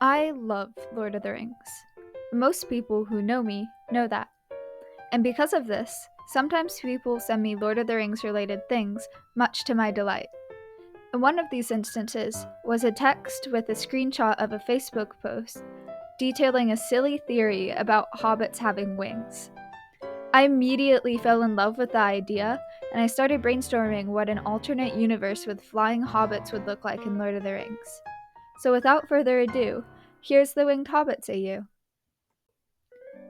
I love Lord of the Rings. Most people who know me know that. And because of this, sometimes people send me Lord of the Rings related things, much to my delight. And one of these instances was a text with a screenshot of a Facebook post detailing a silly theory about hobbits having wings. I immediately fell in love with the idea, and I started brainstorming what an alternate universe with flying hobbits would look like in Lord of the Rings. So without further ado, here's the Winged Hobbits AU.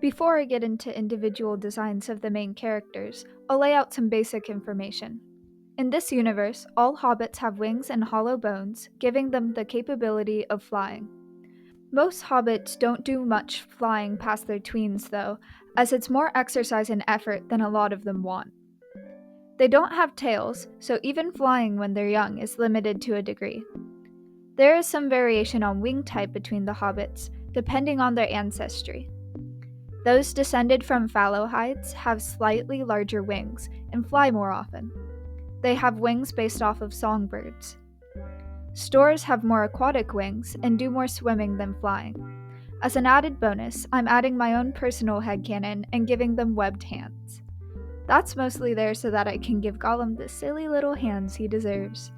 Before I get into individual designs of the main characters, I'll lay out some basic information. In this universe, all hobbits have wings and hollow bones, giving them the capability of flying. Most hobbits don't do much flying past their tweens, though, as it's more exercise and effort than a lot of them want. They don't have tails, so even flying when they're young is limited to a degree. There is some variation on wing type between the hobbits, depending on their ancestry. Those descended from Fallowhides have slightly larger wings and fly more often. They have wings based off of songbirds. Stores have more aquatic wings and do more swimming than flying. As an added bonus, I'm adding my own personal headcanon and giving them webbed hands. That's mostly there so that I can give Gollum the silly little hands he deserves.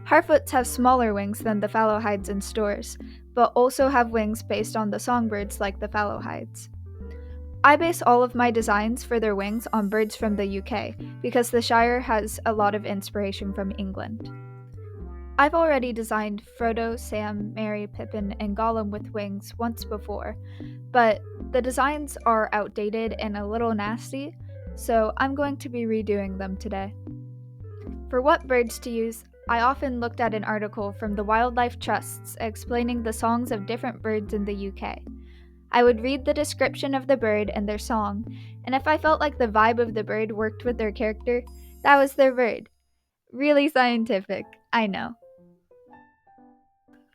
Harfoots have smaller wings than the Fallowhides and Stores, but also have wings based on the songbirds like the Fallowhides. I base all of my designs for their wings on birds from the UK, because the Shire has a lot of inspiration from England. I've already designed Frodo, Sam, Merry, Pippin, and Gollum with wings once before, but the designs are outdated and a little nasty, so I'm going to be redoing them today. For what birds to use, I often looked at an article from the Wildlife Trusts explaining the songs of different birds in the UK. I would read the description of the bird and their song, and if I felt like the vibe of the bird worked with their character, that was their bird. Really scientific, I know.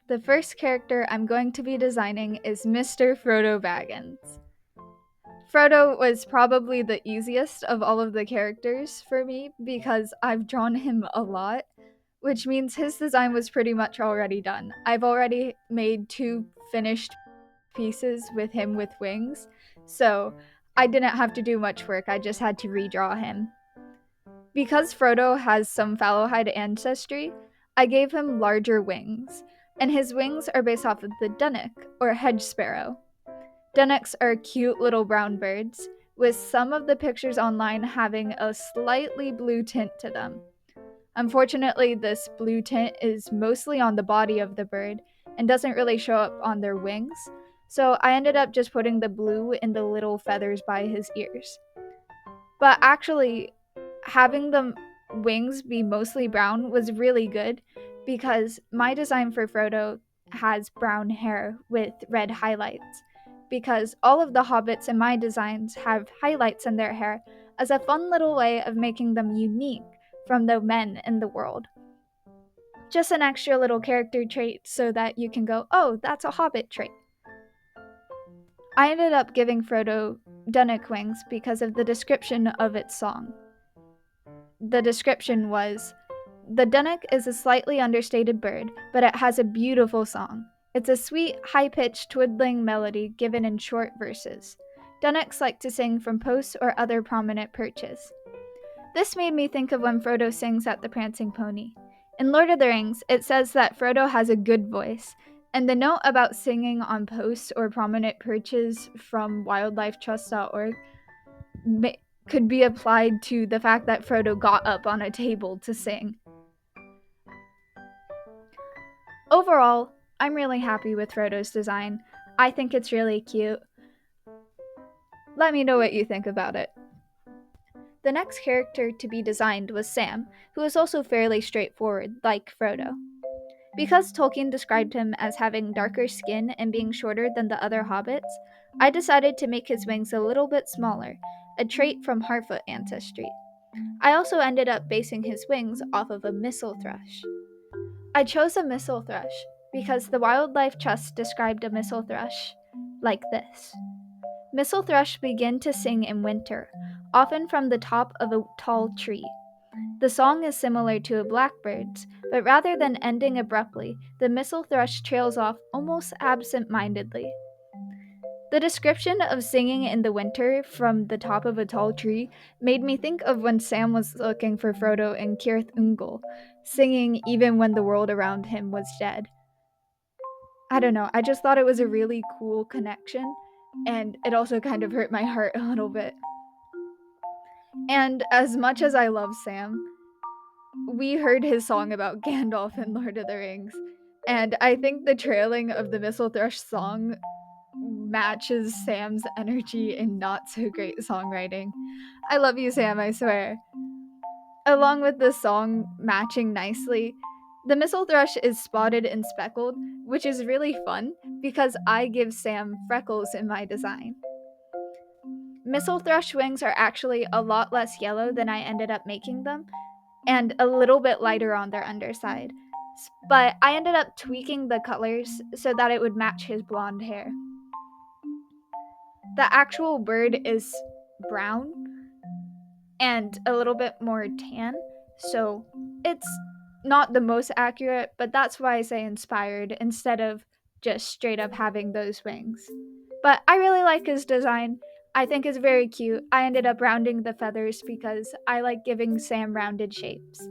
The first character I'm going to be designing is Mr. Frodo Baggins. Frodo was probably the easiest of all of the characters for me because I've drawn him a lot, which means his design was pretty much already done. I've already made 2 finished pieces with him with wings, so I didn't have to do much work, I just had to redraw him. Because Frodo has some Fallowhide ancestry, I gave him larger wings, and his wings are based off of the dunnock, or hedge sparrow. Dunnocks are cute little brown birds, with some of the pictures online having a slightly blue tint to them. Unfortunately, this blue tint is mostly on the body of the bird and doesn't really show up on their wings, so I ended up just putting the blue in the little feathers by his ears. But actually, having the wings be mostly brown was really good because my design for Frodo has brown hair with red highlights, because all of the hobbits in my designs have highlights in their hair as a fun little way of making them unique from the men in the world. Just an extra little character trait so that you can go, oh, that's a hobbit trait. I ended up giving Frodo Dunnock wings because of the description of its song. The description was, "The Dunnock is a slightly understated bird, but it has a beautiful song. It's a sweet, high-pitched, twiddling melody given in short verses. Dunnocks like to sing from posts or other prominent perches." This made me think of when Frodo sings at the Prancing Pony. In Lord of the Rings, it says that Frodo has a good voice, and the note about singing on posts or prominent perches from wildlifetrust.org could be applied to the fact that Frodo got up on a table to sing. Overall, I'm really happy with Frodo's design. I think it's really cute. Let me know what you think about it. The next character to be designed was Sam, who is also fairly straightforward, like Frodo. Because Tolkien described him as having darker skin and being shorter than the other hobbits, I decided to make his wings a little bit smaller, a trait from Harfoot ancestry. I also ended up basing his wings off of a missel thrush. I chose a missel thrush because the Wildlife Trust described a missel thrush like this. Missel thrush begin to sing in winter, often from the top of a tall tree. The song is similar to a blackbird's, but rather than ending abruptly, the missel thrush trails off almost absent-mindedly. The description of singing in the winter from the top of a tall tree made me think of when Sam was looking for Frodo in Cirith Ungol, singing even when the world around him was dead. I don't know, I just thought it was a really cool connection, and it also kind of hurt my heart a little bit. And as much as I love Sam, we heard his song about Gandalf in Lord of the Rings, and I think the trailing of the Missel Thrush song matches Sam's energy in not so great songwriting. I love you, Sam, I swear. Along with the song matching nicely, the Missel Thrush is spotted and speckled, which is really fun because I give Sam freckles in my design. Missel Thrush wings are actually a lot less yellow than I ended up making them, and a little bit lighter on their underside. But I ended up tweaking the colors so that it would match his blonde hair. The actual bird is brown and a little bit more tan, so it's not the most accurate, but that's why I say inspired instead of just straight up having those wings. But I really like his design. I think it's very cute. I ended up rounding the feathers because I like giving Sam rounded shapes.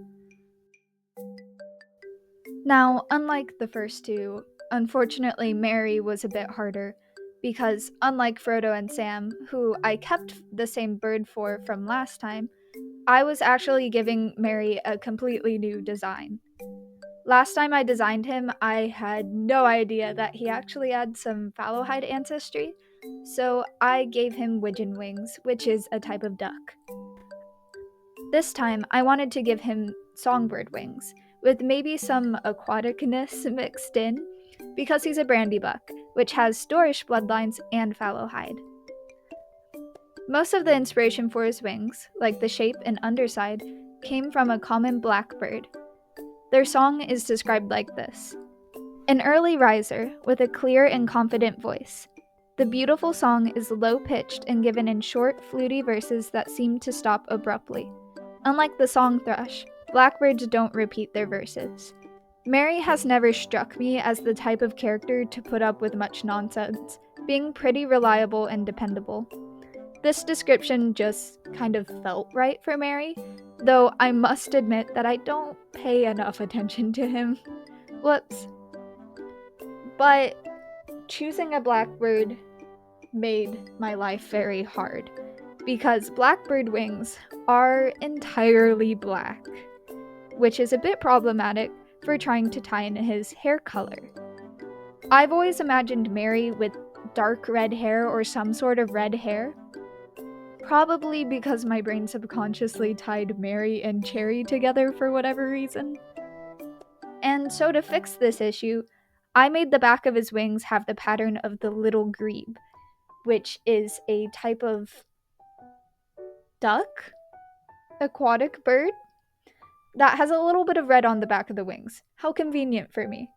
Now, unlike the first two, unfortunately Merry was a bit harder because unlike Frodo and Sam, who I kept the same bird for from last time, I was actually giving Merry a completely new design. Last time I designed him, I had no idea that he actually had some fallowhide ancestry, so I gave him widgeon wings, which is a type of duck. This time, I wanted to give him songbird wings, with maybe some awkwardness mixed in, because he's a brandybuck, which has Dorish bloodlines and fallowhide. Most of the inspiration for his wings, like the shape and underside, came from a common blackbird. Their song is described like this: an early riser with a clear and confident voice. The beautiful song is low-pitched and given in short, fluty verses that seem to stop abruptly. Unlike the song thrush, blackbirds don't repeat their verses. Merry has never struck me as the type of character to put up with much nonsense, being pretty reliable and dependable. This description just kind of felt right for Merry, though I must admit that I don't pay enough attention to him. Whoops. But choosing a blackbird made my life very hard, because blackbird wings are entirely black, which is a bit problematic for trying to tie in his hair color. I've always imagined Merry with dark red hair or some sort of red hair, probably because my brain subconsciously tied Merry and Cherry together for whatever reason. And so to fix this issue, I made the back of his wings have the pattern of the little grebe, which is a type of duck, aquatic bird, that has a little bit of red on the back of the wings. How convenient for me.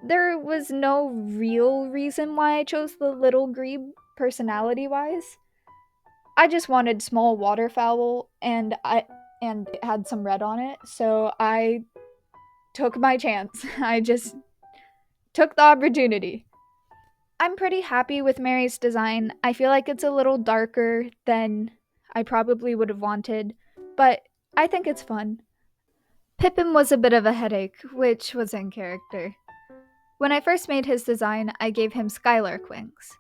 There was no real reason why I chose the little grebe personality-wise. I just wanted small waterfowl, and it had some red on it, so I took my chance. I just took the opportunity. I'm pretty happy with Merry's design. I feel like it's a little darker than I probably would have wanted, but I think it's fun. Pippin was a bit of a headache, which was in character. When I first made his design, I gave him skylark wings.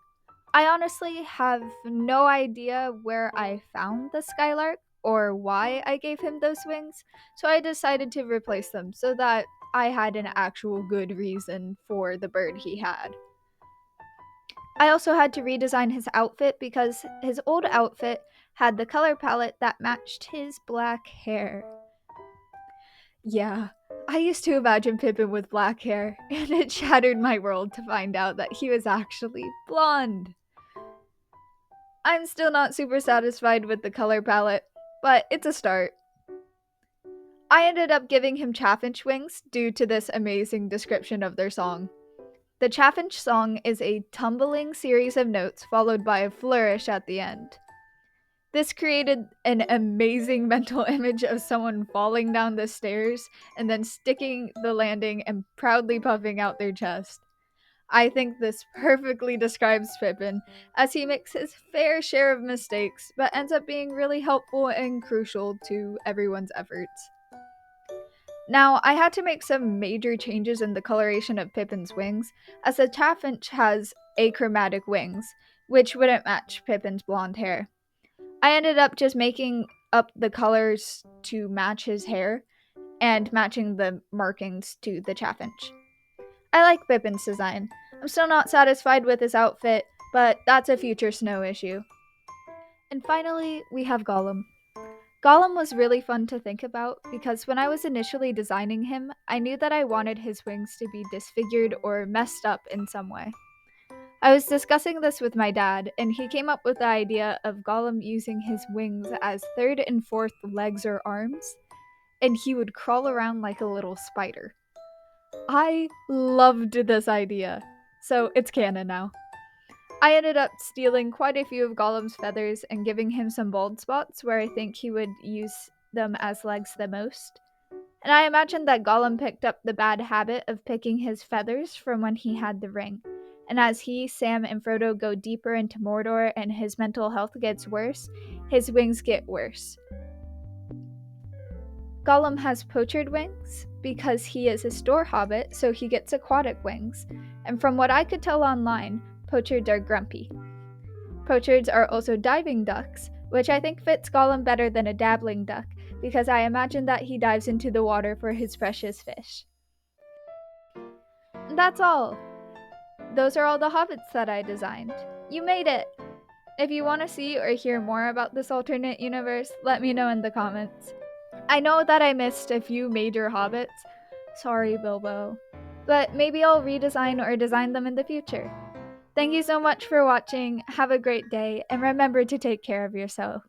I honestly have no idea where I found the skylark or why I gave him those wings, so I decided to replace them so that I had an actual good reason for the bird he had. I also had to redesign his outfit because his old outfit had the color palette that matched his black hair. Yeah, I used to imagine Pippin with black hair, and it shattered my world to find out that he was actually blonde. I'm still not super satisfied with the color palette, but it's a start. I ended up giving him chaffinch wings due to this amazing description of their song. The chaffinch song is a tumbling series of notes followed by a flourish at the end. This created an amazing mental image of someone falling down the stairs and then sticking the landing and proudly puffing out their chest. I think this perfectly describes Pippin, as he makes his fair share of mistakes, but ends up being really helpful and crucial to everyone's efforts. Now, I had to make some major changes in the coloration of Pippin's wings, as the chaffinch has achromatic wings, which wouldn't match Pippin's blonde hair. I ended up just making up the colors to match his hair and matching the markings to the chaffinch. I like Pippin's design. I'm still not satisfied with his outfit, but that's a future snow issue. And finally, we have Gollum. Gollum was really fun to think about because when I was initially designing him, I knew that I wanted his wings to be disfigured or messed up in some way. I was discussing this with my dad, and he came up with the idea of Gollum using his wings as third and fourth legs or arms, and he would crawl around like a little spider. I loved this idea, so it's canon now. I ended up stealing quite a few of Gollum's feathers and giving him some bald spots where I think he would use them as legs the most. And I imagine that Gollum picked up the bad habit of picking his feathers from when he had the ring. And as he, Sam, and Frodo go deeper into Mordor and his mental health gets worse, his wings get worse. Gollum has poachered wings because he is a store hobbit, so he gets aquatic wings. And from what I could tell online, poachards are grumpy. Poachards are also diving ducks, which I think fits Gollum better than a dabbling duck, because I imagine that he dives into the water for his precious fish. And that's all. Those are all the hobbits that I designed. You made it! If you want to see or hear more about this alternate universe, let me know in the comments. I know that I missed a few major hobbits. Sorry, Bilbo. But maybe I'll redesign or design them in the future. Thank you so much for watching, have a great day, and remember to take care of yourself.